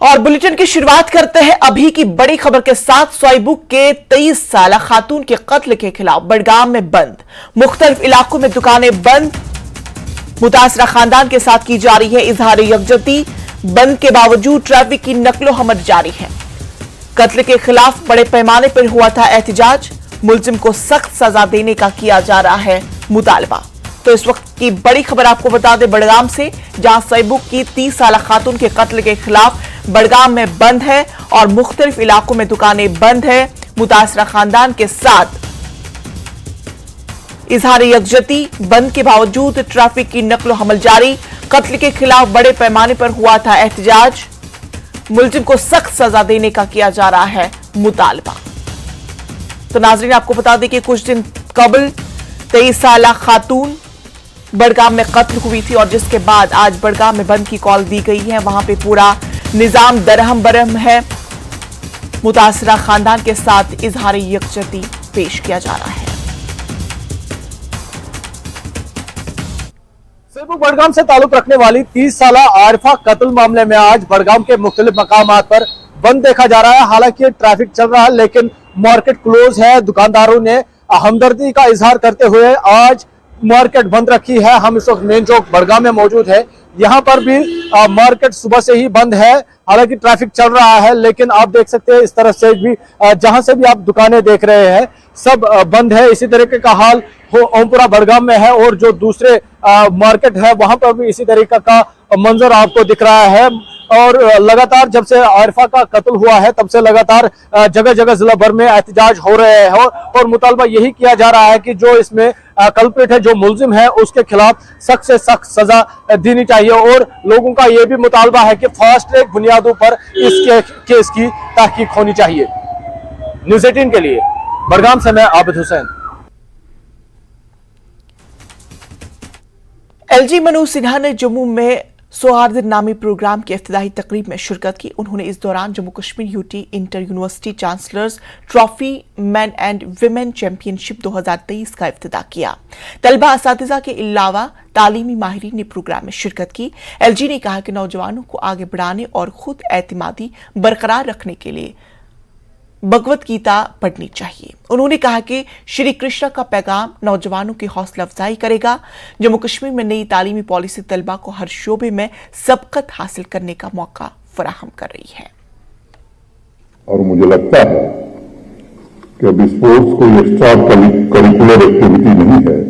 और बुलेटिन की शुरुआत करते हैं अभी की बड़ी खबर के साथ। सोईबुक के 23 साल खातून के कत्ल के खिलाफ बड़गाम में बंद, मुख्तलिफ इलाकों में दुकानें बंद। मुतासरा खानदान के साथ की जा रही है इजहार यकजहती। बंद के बावजूद ट्रैफिक की नकलो हमत जारी है। कत्ल के खिलाफ बड़े पैमाने पर हुआ था एहतजाज। मुलजिम को सख्त सजा देने का किया जा रहा है मुतालबा। तो इस वक्त की बड़ी खबर आपको बता दें बड़गाम से, जहां सोईबुक की 30 साल खातून के कत्ल के खिलाफ बड़गाम में बंद है और मुख्तलिफ इलाकों में दुकानें बंद है। मुतासरा खानदान के साथ इजहार यकजहती। बंद के बावजूद ट्रैफिक की नकलो हमल जारी। कत्ल के खिलाफ बड़े पैमाने पर हुआ था एहतजाज। मुलजिम को सख्त सजा देने का किया जा रहा है मुतालबा। तो नाजरीन, आपको बता दें कि कुछ दिन कबल 23 साल खातून बड़गाम में कत्ल हुई थी और जिसके बाद आज बड़गाम में बंद की कॉल दी गई है। वहां पे पूरा निजाम दरहम बरहम है। मुतासरा खानदान के साथ इजहार यकजहती पेश किया जा रहा है। सोईबुक बड़गाम से ताल्लुक रखने वाली 30 साल आरिफा कत्ल मामले में आज बड़गाम के मुख्तलिफ मकामात पर बंद देखा जा रहा है। हालांकि ट्रैफिक चल रहा है लेकिन मार्केट क्लोज है। दुकानदारों ने हमदर्दी का इजहार करते हुए आज मार्केट बंद रखी है। हम इस वक्त मेन चौक बड़गाम में मौजूद है। यहाँ पर भी मार्केट सुबह से ही बंद है। हालांकि ट्रैफिक चल रहा है लेकिन आप देख सकते हैं इस तरफ से भी जहां से भी आप दुकानें देख रहे हैं सब बंद है। इसी तरीके का हाल ओमपुरा बड़गाम में है और जो दूसरे मार्केट है वहां पर भी इसी तरीके का मंजर आपको दिख रहा है। और लगातार जब से आरिफा का कत्ल हुआ है तब से लगातार जगह जगह जिला भर में एहतजाज हो रहे हैं और मुतालबा यही किया जा रहा है कि जो इसमें कल्प्रिट है, जो मुलजिम है, उसके खिलाफ सख्त से सख्त सजा देनी चाहिए। और लोगों का यह भी मुतालबा है कि फास्ट ट्रैक बुनियादों पर इस केस की तहकीक होनी चाहिए। न्यूज़ 18 के लिए बड़गाम से मैं आबिद हुसैन। एलजी मनोज सिन्हा ने जम्मू में सौहार्द नामी प्रोग्राम की इफ्तिताही तकरीब में शिरकत की। उन्होंने इस दौरान Jammu Kashmir UT inter university chancellors trophy man and women championship 2023 का इफ्तिताह किया। तलबा असातिज़ा के अलावा तालीमी माहिरीन ने प्रोग्राम में शिरकत की। एलजी ने कहा कि नौजवानों को आगे बढ़ाने और खुद एतमादी बरकरार रखने के लिए भगवत गीता पढ़नी चाहिए। उन्होंने कहा कि श्री कृष्ण का पैगाम नौजवानों की हौसला अफजाई करेगा। जम्मू कश्मीर में नई तालीमी पॉलिसी तलबा को हर शोबे में सबकत हासिल करने का मौका फराहम कर रही है। और मुझे लगता है कि अब स्पोर्ट्स कोई एक्स्ट्रा करिकुलर एक्टिविटी नहीं है,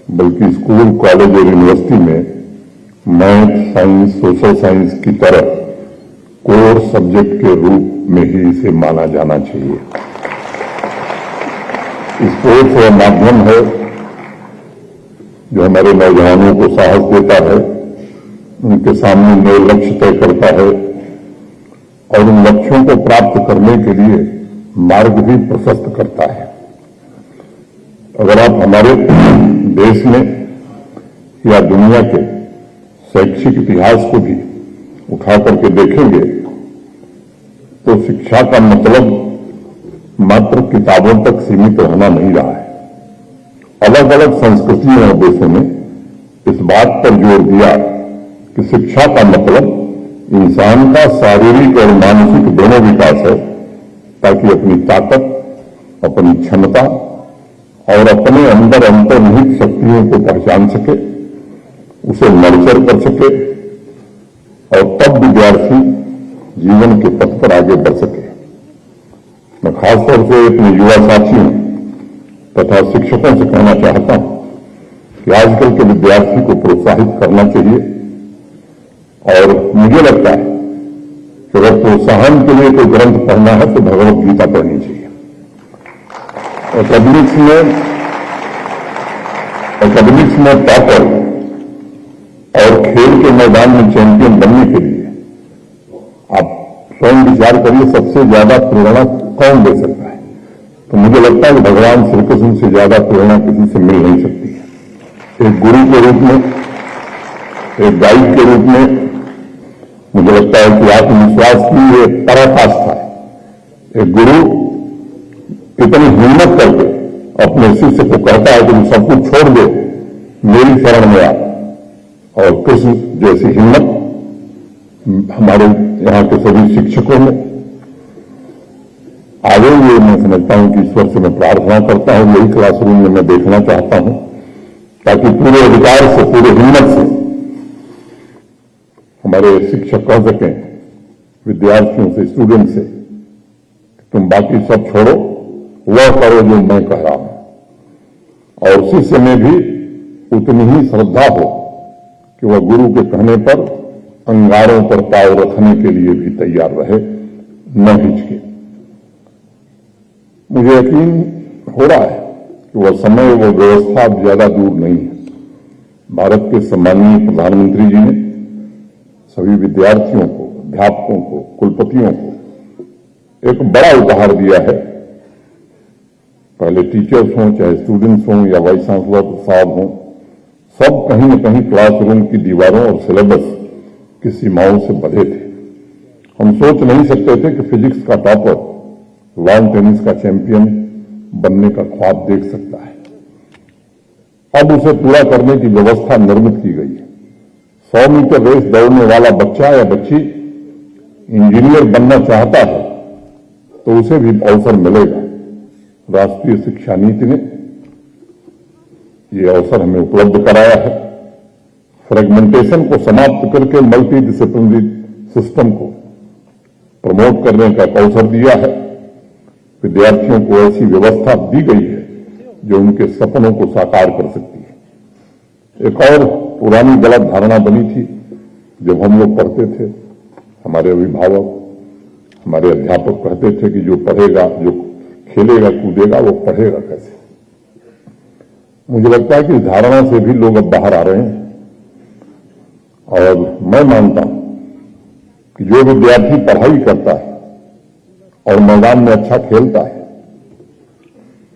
बल्कि स्कूल, कॉलेज और यूनिवर्सिटी में मैथ, साइंस, सोशल साइंस की तरह कोर सब्जेक्ट के रूप में ही इसे माना जाना चाहिए। स्पोर्ट्स वह माध्यम है जो हमारे नौजवानों को साहस देता है, उनके सामने नए लक्ष्य तय करता है और उन लक्ष्यों को प्राप्त करने के लिए मार्ग भी प्रशस्त करता है। अगर आप हमारे देश में या दुनिया के शैक्षिक इतिहास को भी उठा करके देखेंगे तो शिक्षा का मतलब मात्र किताबों तक सीमित रहना नहीं रहा है। अलग अलग संस्कृतियों और देशों ने इस बात पर जोर दिया कि शिक्षा का मतलब इंसान का शारीरिक और मानसिक दोनों विकास है, ताकि अपनी ताकत, अपनी क्षमता और अपने अंदर अंतर्निहित शक्तियों को पहचान सके, उसे नर्चर कर सके और तब विद्यार्थी जीवन के पथ पर आगे बढ़ सके। मैं खासतौर से अपने युवा साथियों तथा शिक्षकों से कहना चाहता हूं कि आजकल के विद्यार्थी को प्रोत्साहित करना चाहिए और मुझे लगता है कि अगर प्रोत्साहन के लिए कोई ग्रंथ पढ़ना है तो भगवत गीता पढ़नी चाहिए। एकेडमिक्स में टॉपर और खेल के मैदान में चैंपियन बनने के लिए आप स्वयं विचार करिए, सबसे ज्यादा प्रेरणा कौन दे सकता है? तो मुझे लगता है कि भगवान श्री कृष्ण से ज्यादा प्रेरणा किसी से मिल नहीं सकती है। एक गुरु के रूप में, एक गाइड के रूप में मुझे लगता है कि आत्मविश्वास की एक पराकाष्ठा है। एक गुरु इतनी हिम्मत करके अपने शिष्य को कहता है कि तुम सब कुछ छोड़ दे, मेरी शरण में आ। और कृष्ण जैसी हिम्मत हमारे यहाँ के सभी शिक्षकों ने आगे ये मैं समझता हूं कि ईश्वर से मैं प्रार्थना करता हूं, यही क्लासरूम में मैं देखना चाहता हूं, ताकि पूरे अधिकार से, पूरे हिम्मत से हमारे शिक्षक कह सकें विद्यार्थियों से, स्टूडेंट से, तुम बाकी सब छोड़ो, वह करो जो मैं कह रहा हूं। और शिष्य में भी उतनी ही श्रद्धा हो कि वह गुरु के कहने पर अंगारों पर पांव रखने के लिए भी तैयार रहे, न हिचके। मुझे यकीन हो रहा है कि वह समय, वह व्यवस्था अब ज्यादा दूर नहीं है। भारत के सम्माननीय प्रधानमंत्री जी ने सभी विद्यार्थियों को, अध्यापकों को, कुलपतियों को एक बड़ा उपहार दिया है। पहले टीचर्स हों, चाहे स्टूडेंट्स हों या वाइस चांसलर साहब हों, सब कहीं न कहीं क्लासरूम की दीवारों और सिलेबस की सीमाओं से बंधे थे। हम सोच नहीं सकते थे कि फिजिक्स का टॉपर लॉन टेनिस का चैंपियन बनने का ख्वाब देख सकता है। अब उसे पूरा करने की व्यवस्था निर्मित की गई है। 100 मीटर रेस दौड़ने वाला बच्चा या बच्ची इंजीनियर बनना चाहता है तो उसे भी अवसर मिलेगा। राष्ट्रीय शिक्षा नीति ने ये अवसर हमें उपलब्ध कराया है। फ्रेगमेंटेशन को समाप्त करके मल्टी डिसिप्लिनरी सिस्टम को प्रमोट करने का अवसर दिया है। विद्यार्थियों को ऐसी व्यवस्था दी गई है जो उनके सपनों को साकार कर सकती है। एक और पुरानी गलत धारणा बनी थी जब हम लोग पढ़ते थे, हमारे अभिभावक, हमारे अध्यापक कहते थे कि जो पढ़ेगा, जो खेलेगा कूदेगा, वो पढ़ेगा कैसे। मुझे लगता है कि इस धारणा से भी लोग अब बाहर आ रहे हैं और मैं मानता हूं कि जो विद्यार्थी पढ़ाई करता है और मैदान में अच्छा खेलता है,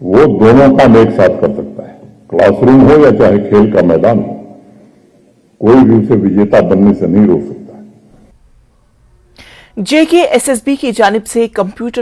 वो दोनों काम एक साथ कर सकता है। क्लासरूम हो या चाहे खेल का मैदान हो, कोई भी उसे विजेता बनने से नहीं रोक सकता। JKSSB की जानिब से कंप्यूटर